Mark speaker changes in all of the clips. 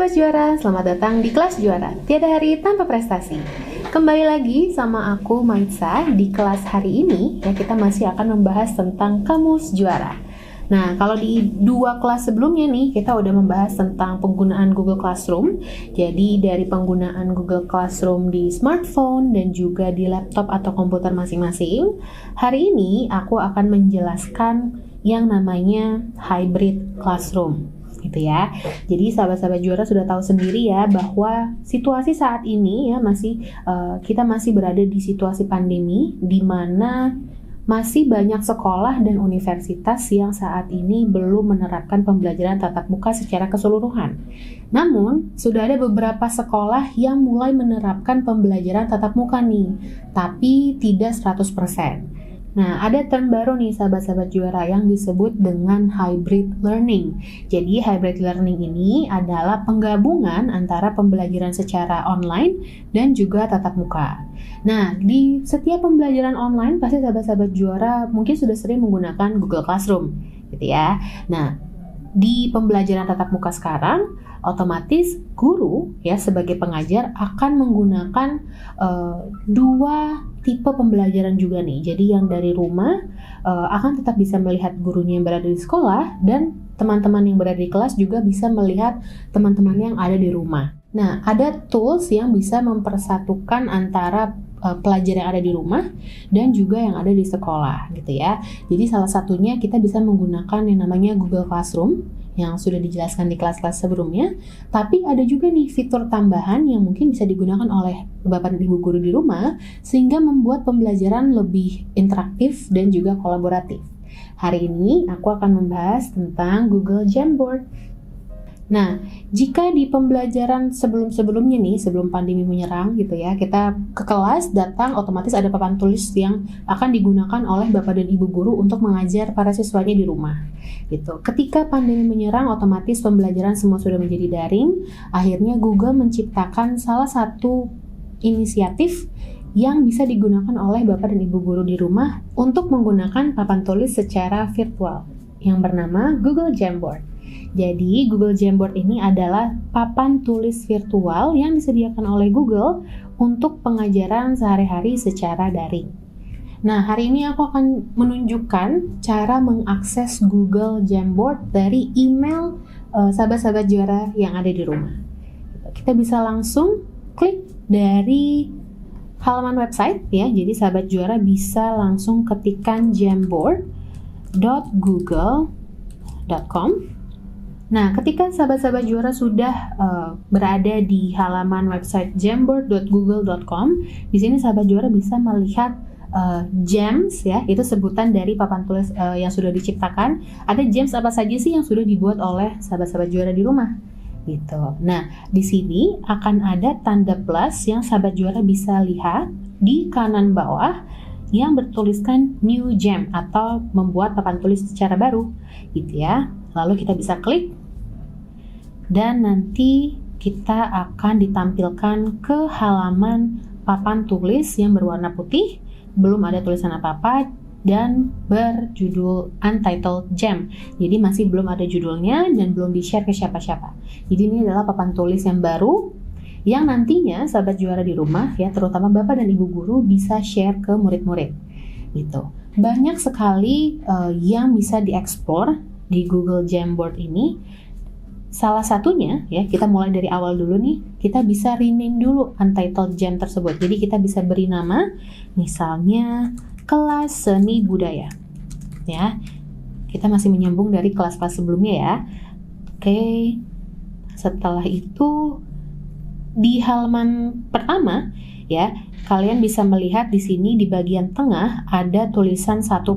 Speaker 1: Sobat Juara, selamat datang di kelas Juara. Tiada hari tanpa prestasi. Kembali lagi sama aku Maitza di kelas hari ini. Ya, kita masih akan membahas tentang kamus juara. Nah, kalau di 2 kelas sebelumnya nih, kita udah membahas tentang penggunaan Google Classroom. Jadi dari penggunaan Google Classroom di smartphone dan juga di laptop atau komputer masing-masing. Hari ini aku akan menjelaskan yang namanya hybrid classroom. Gitu ya. Jadi sahabat-sahabat juara sudah tahu sendiri ya bahwa situasi saat ini ya kita masih berada di situasi pandemi di mana masih banyak sekolah dan universitas yang saat ini belum menerapkan pembelajaran tatap muka secara keseluruhan. Namun, sudah ada beberapa sekolah yang mulai menerapkan pembelajaran tatap muka nih, tapi tidak 100%. Nah, ada term baru nih sahabat-sahabat juara yang disebut dengan hybrid learning. Jadi hybrid learning ini adalah penggabungan antara pembelajaran secara online dan juga tatap muka. Nah, di setiap pembelajaran online pasti sahabat-sahabat juara mungkin sudah sering menggunakan Google Classroom, gitu ya. Nah, di pembelajaran tatap muka sekarang, otomatis guru ya sebagai pengajar akan menggunakan 2 tipe pembelajaran juga nih. Jadi yang dari rumah akan tetap bisa melihat gurunya yang berada di sekolah dan teman-teman yang berada di kelas juga bisa melihat teman-teman yang ada di rumah. Nah, ada tools yang bisa mempersatukan antara pelajar yang ada di rumah dan juga yang ada di sekolah gitu ya. Jadi salah satunya kita bisa menggunakan yang namanya Google Classroom yang sudah dijelaskan di kelas-kelas sebelumnya. Tapi ada juga nih fitur tambahan yang mungkin bisa digunakan oleh Bapak dan Ibu guru di rumah sehingga membuat pembelajaran lebih interaktif dan juga kolaboratif. Hari ini aku akan membahas tentang Google Jamboard. Nah, jika di pembelajaran sebelum-sebelumnya nih, sebelum pandemi menyerang gitu ya, kita ke kelas datang otomatis ada papan tulis yang akan digunakan oleh Bapak dan Ibu guru untuk mengajar para siswanya di rumah. Gitu. Ketika pandemi menyerang, otomatis pembelajaran semua sudah menjadi daring. Akhirnya Google menciptakan salah satu inisiatif yang bisa digunakan oleh Bapak dan Ibu guru di rumah untuk menggunakan papan tulis secara virtual yang bernama Google Jamboard. Jadi Google Jamboard ini adalah papan tulis virtual yang disediakan oleh Google untuk pengajaran sehari-hari secara daring. Nah, hari ini aku akan menunjukkan cara mengakses Google Jamboard dari email sahabat-sahabat juara yang ada di rumah. Kita bisa langsung klik dari halaman website ya. Jadi sahabat juara bisa langsung ketikkan jamboard.google.com. Nah, ketika sahabat-sahabat juara sudah berada di halaman website jamboard.google.com, di sini sahabat juara bisa melihat gems ya, itu sebutan dari papan tulis yang sudah diciptakan. Ada gems apa saja sih yang sudah dibuat oleh sahabat-sahabat juara di rumah? Gitu. Nah, di sini akan ada tanda plus yang sahabat juara bisa lihat di kanan bawah yang bertuliskan new gem atau membuat papan tulis secara baru, gitu ya. Lalu kita bisa klik dan nanti kita akan ditampilkan ke halaman papan tulis yang berwarna putih, belum ada tulisan apa-apa dan berjudul Untitled Gem. Jadi masih belum ada judulnya dan belum di-share ke siapa-siapa. Jadi ini adalah papan tulis yang baru yang nantinya sahabat juara di rumah ya, terutama Bapak dan Ibu guru bisa share ke murid-murid. Gitu. Banyak sekali yang bisa dieksplor di Google Jamboard ini. Salah satunya ya, kita mulai dari awal dulu nih, kita bisa rename dulu Untitled Gem tersebut. Jadi kita bisa beri nama misalnya kelas seni budaya ya. Kita masih menyambung dari kelas-kelas sebelumnya ya. Oke. Setelah itu di halaman pertama ya, kalian bisa melihat di sini di bagian tengah ada tulisan 1/1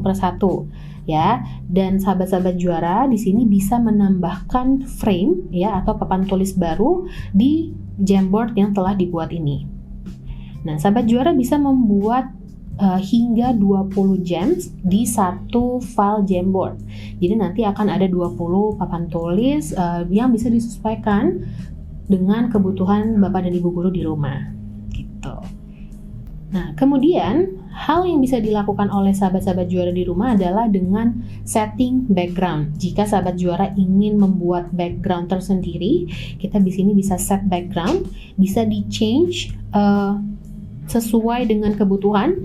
Speaker 1: ya, dan sahabat-sahabat juara di sini bisa menambahkan frame ya atau papan tulis baru di Jamboard yang telah dibuat ini. Nah, sahabat juara bisa membuat hingga 20 gems di satu file Jamboard. Jadi nanti akan ada 20 papan tulis yang bisa disesuaikan dengan kebutuhan Bapak dan Ibu guru di rumah. Gitu. Nah, kemudian hal yang bisa dilakukan oleh sahabat-sahabat juara di rumah adalah dengan setting background. Jika sahabat juara ingin membuat background tersendiri, kita di sini bisa set background, bisa di change sesuai dengan kebutuhan.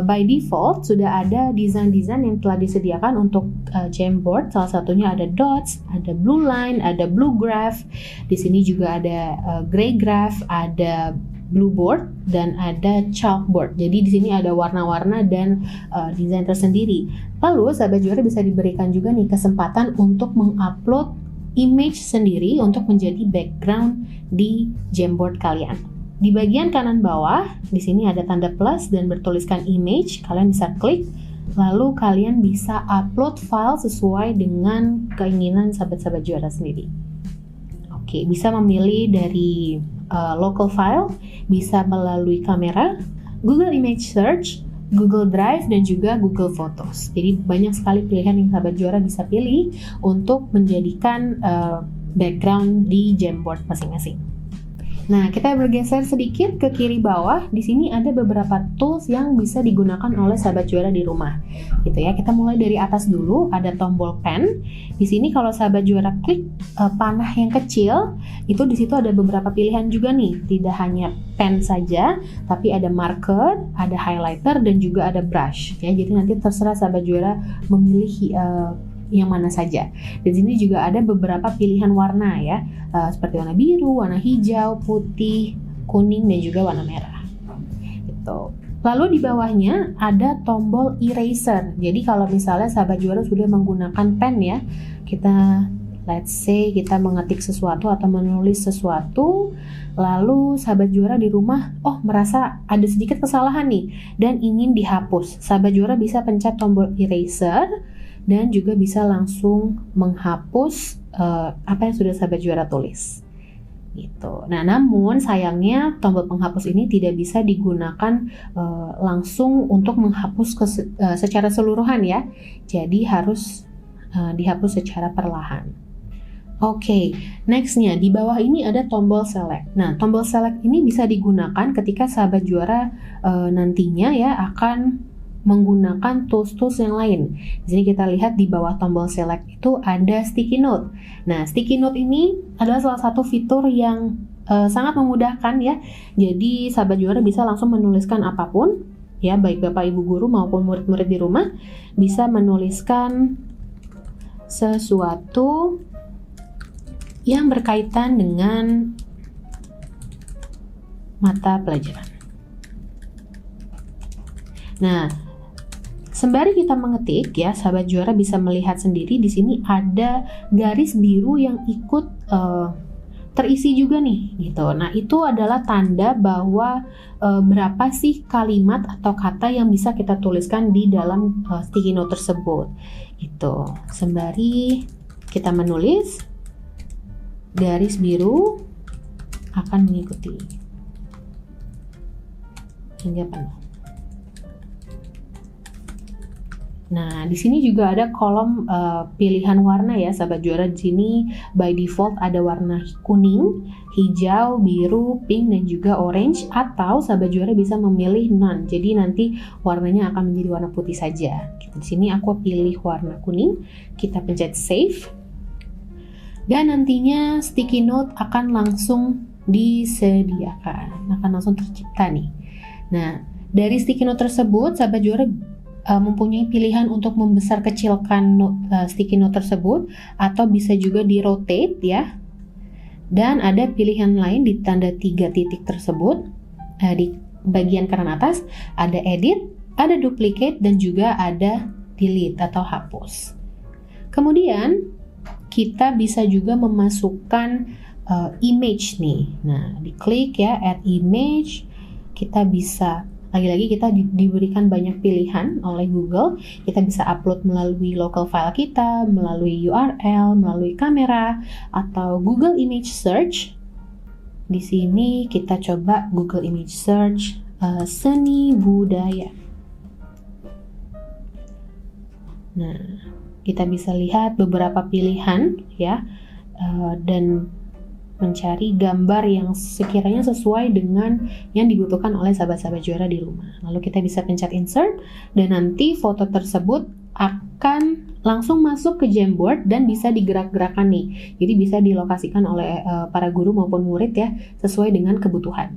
Speaker 1: By default sudah ada desain-desain yang telah disediakan untuk Jamboard. Salah satunya ada dots, ada blue line, ada blue graph. Di sini juga ada gray graph, ada blue board, dan ada chalkboard. Jadi di sini ada warna-warna dan desain tersendiri. Lalu sahabat juara bisa diberikan juga nih kesempatan untuk mengupload image sendiri untuk menjadi background di Jamboard kalian. Di bagian kanan bawah, di sini ada tanda plus dan bertuliskan image. Kalian bisa klik, lalu kalian bisa upload file sesuai dengan keinginan sahabat-sahabat juara sendiri. Oke, bisa memilih dari local file, bisa melalui kamera, Google Image Search, Google Drive, dan juga Google Photos. Jadi banyak sekali pilihan yang sahabat juara bisa pilih untuk menjadikan background di Jamboard masing-masing. Nah, kita bergeser sedikit ke kiri bawah. Di sini ada beberapa tools yang bisa digunakan oleh sahabat juara di rumah. Gitu ya. Kita mulai dari atas dulu, ada tombol pen. Di sini kalau sahabat juara klik panah yang kecil, itu di situ ada beberapa pilihan juga nih. Tidak hanya pen saja, tapi ada marker, ada highlighter, dan juga ada brush. Ya, jadi nanti terserah sahabat juara memilih yang mana saja. Di sini juga ada beberapa pilihan warna ya, seperti warna biru, warna hijau, putih, kuning, dan juga warna merah. Gitu. Lalu di bawahnya ada tombol eraser. Jadi kalau misalnya sahabat juara sudah menggunakan pen ya, kita let's say kita mengetik sesuatu atau menulis sesuatu, lalu sahabat juara di rumah merasa ada sedikit kesalahan nih dan ingin dihapus. Sahabat juara bisa pencet tombol eraser dan juga bisa langsung menghapus apa yang sudah sahabat juara tulis. Gitu. Nah, namun sayangnya tombol penghapus ini tidak bisa digunakan langsung untuk menghapus secara keseluruhan ya. Jadi harus dihapus secara perlahan. Oke, nextnya di bawah ini ada tombol select. Nah, tombol select ini bisa digunakan ketika sahabat juara nantinya ya akan menggunakan tools-tools yang lain. Di sini kita lihat di bawah tombol select itu ada sticky note. Nah, sticky note ini adalah salah satu fitur yang sangat memudahkan ya. Jadi sahabat juara bisa langsung menuliskan apapun ya, baik Bapak Ibu guru maupun murid-murid di rumah bisa menuliskan sesuatu yang berkaitan dengan mata pelajaran. Nah, sembari kita mengetik ya, sahabat juara bisa melihat sendiri di sini ada garis biru yang ikut terisi juga nih, gitu. Nah, itu adalah tanda bahwa berapa sih kalimat atau kata yang bisa kita tuliskan di dalam sticky note tersebut. Gitu. Sembari kita menulis, garis biru akan mengikuti hingga penuh. Nah, di sini juga ada kolom pilihan warna ya, sahabat juara. Di sini by default ada warna kuning, hijau, biru, pink, dan juga orange. Atau sahabat juara bisa memilih none. Jadi nanti warnanya akan menjadi warna putih saja. Di sini aku pilih warna kuning. Kita pencet save. Dan nantinya sticky note akan langsung disediakan, akan langsung tercipta nih. Nah, dari sticky note tersebut, sahabat juara mempunyai pilihan untuk membesar kecilkan sticky note tersebut, atau bisa juga di rotate ya. Dan ada pilihan lain di tanda 3 titik tersebut. Di bagian kanan atas ada edit, ada duplicate, dan juga ada delete atau hapus. Kemudian kita bisa juga memasukkan image nih. Nah, diklik ya, add image. Kita bisa, lagi-lagi kita diberikan banyak pilihan oleh Google. Kita bisa upload melalui local file kita, melalui URL, melalui kamera, atau Google Image Search. Di sini kita coba Google Image Search seni budaya. Nah, kita bisa lihat beberapa pilihan ya, dan mencari gambar yang sekiranya sesuai dengan yang dibutuhkan oleh sahabat-sahabat juara di rumah. Lalu kita bisa pencet insert dan nanti foto tersebut akan langsung masuk ke Jamboard dan bisa digerak-gerakkan nih. Jadi bisa dilokasikan oleh para guru maupun murid ya, sesuai dengan kebutuhan.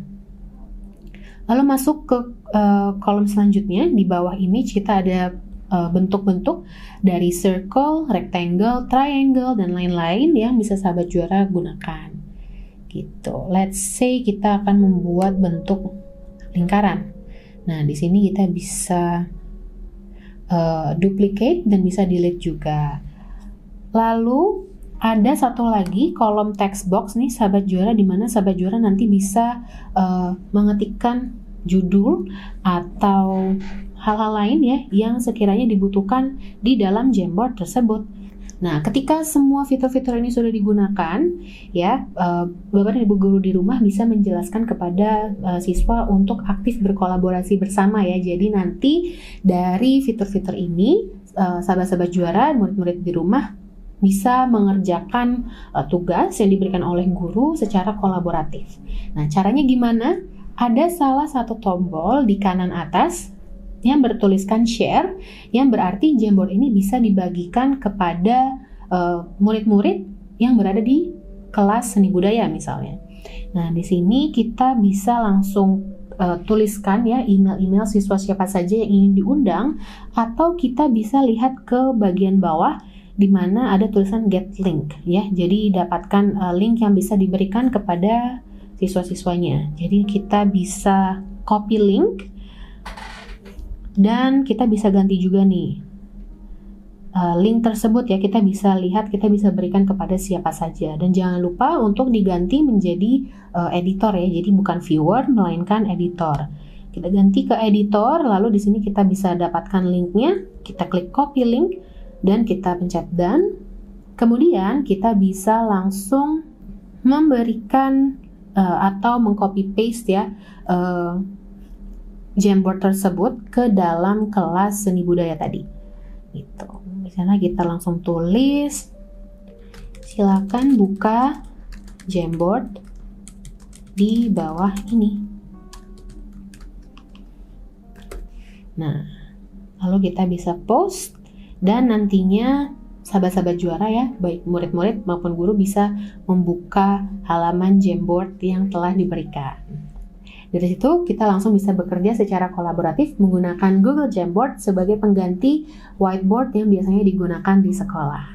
Speaker 1: Lalu masuk ke kolom selanjutnya. Di bawah ini kita ada bentuk-bentuk dari circle, rectangle, triangle, dan lain-lain yang bisa sahabat juara gunakan. Gitu. Let's say kita akan membuat bentuk lingkaran. Nah, di sini kita bisa duplicate dan bisa delete juga. Lalu ada satu lagi kolom text box nih sahabat juara, di mana sahabat juara nanti bisa mengetikkan judul atau hal-hal lain ya yang sekiranya dibutuhkan di dalam Jamboard tersebut. Nah, ketika semua fitur-fitur ini sudah digunakan, ya, Bapak dan Ibu guru di rumah bisa menjelaskan kepada siswa untuk aktif berkolaborasi bersama ya. Jadi nanti dari fitur-fitur ini, sahabat-sahabat juara, murid-murid di rumah bisa mengerjakan tugas yang diberikan oleh guru secara kolaboratif. Nah, caranya gimana? Ada salah satu tombol di kanan atas yang bertuliskan share, yang berarti Jamboard ini bisa dibagikan kepada murid-murid yang berada di kelas seni budaya misalnya. Nah, di sini kita bisa langsung tuliskan ya email-email siswa siapa saja yang ingin diundang, atau kita bisa lihat ke bagian bawah di mana ada tulisan get link ya. Jadi dapatkan link yang bisa diberikan kepada siswa-siswanya. Jadi kita bisa copy link dan kita bisa ganti juga nih link tersebut ya, kita bisa lihat, kita bisa berikan kepada siapa saja. Dan jangan lupa untuk diganti menjadi editor ya, jadi bukan viewer melainkan editor. Kita ganti ke editor, lalu di sini kita bisa dapatkan linknya, kita klik copy link dan kita pencet done. Kemudian kita bisa langsung memberikan atau mengcopy paste ya Jamboard tersebut ke dalam kelas seni budaya tadi. Gitu. Di sana kita langsung tulis, silakan buka Jamboard di bawah ini. Nah, lalu kita bisa post dan nantinya sahabat-sahabat juara ya, baik murid-murid maupun guru bisa membuka halaman Jamboard yang telah diberikan. Dari situ kita langsung bisa bekerja secara kolaboratif menggunakan Google Jamboard sebagai pengganti whiteboard yang biasanya digunakan di sekolah.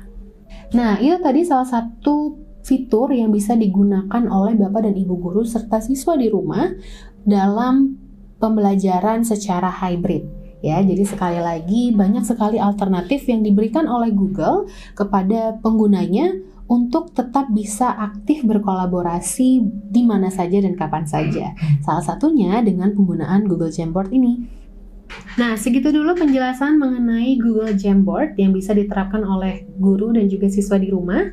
Speaker 1: Nah, itu tadi salah satu fitur yang bisa digunakan oleh Bapak dan Ibu guru serta siswa di rumah dalam pembelajaran secara hybrid. Ya, jadi sekali lagi banyak sekali alternatif yang diberikan oleh Google kepada penggunanya untuk tetap bisa aktif berkolaborasi di mana saja dan kapan saja. Salah satunya dengan penggunaan Google Jamboard ini. Nah, segitu dulu penjelasan mengenai Google Jamboard yang bisa diterapkan oleh guru dan juga siswa di rumah.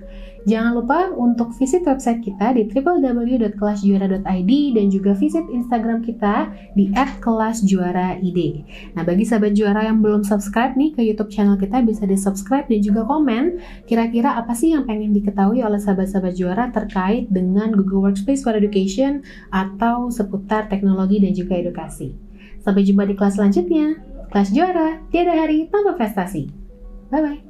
Speaker 1: Jangan lupa untuk visit website kita di www.kelasjuara.id dan juga visit Instagram kita di @kelasjuaraid. Nah, bagi sahabat juara yang belum subscribe nih ke YouTube channel kita, bisa di-subscribe dan juga komen kira-kira apa sih yang pengen diketahui oleh sahabat-sahabat juara terkait dengan Google Workspace for Education atau seputar teknologi dan juga edukasi. Sampai jumpa di kelas selanjutnya. Kelas Juara, tiada hari tanpa prestasi. Bye-bye.